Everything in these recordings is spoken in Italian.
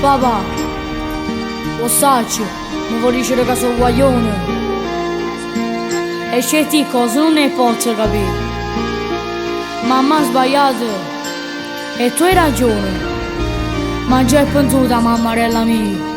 Papà, lo sai, mi vuoi dire che sono guaglione? E certe cose non ne posso capire. Mamma ha sbagliato e tu hai ragione. Ma già è pensuta, mammarella mia.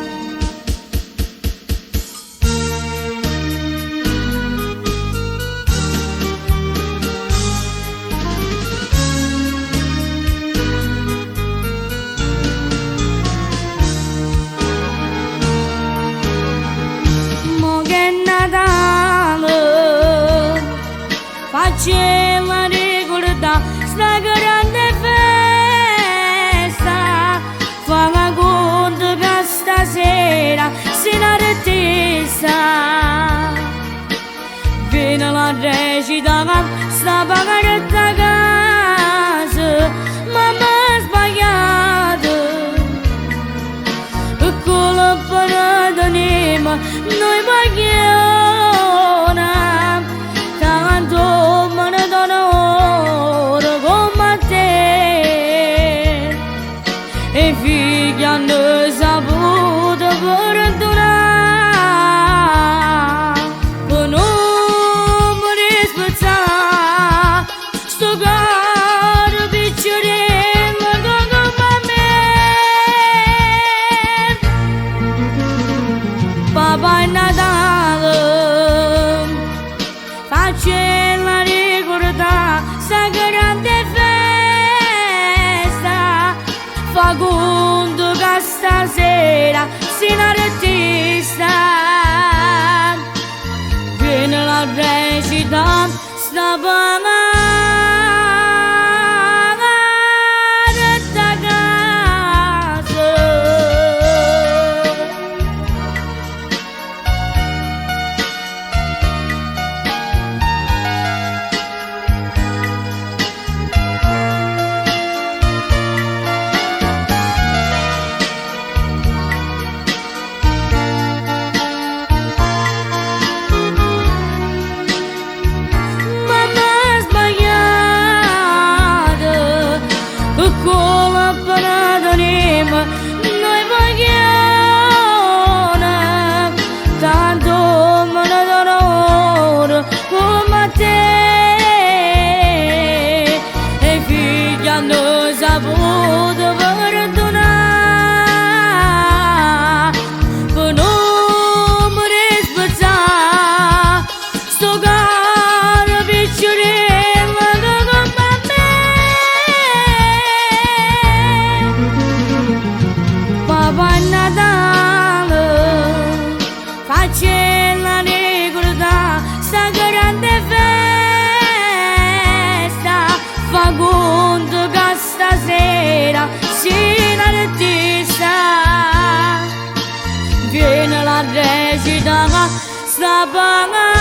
Faceva ricordare sta grande festa, fa conto che stasera si n'arrestessa. Viene la recita sta pagaretta casa, mamma ha sbagliato, e con la parata nema noi paghiamo. E figli hanno saputo perdonare, per non mi rispettare sto caro picciolino come me. Papà è Natale, faccela ricordare sta grande festa, fa conto che stasera si n'arrestessa. Viene la recita sta pagaretta casa. Con la parata nema noi paghiamo, tanto me ne darò ora come te. E i figli hanno saputo perdonare, per non mi rispettare sto caro picciolino. Papà è Natale, faccela ricordare sta grande festa, fa conto che stasera si n'arrestessa. Viene la recita sta pagando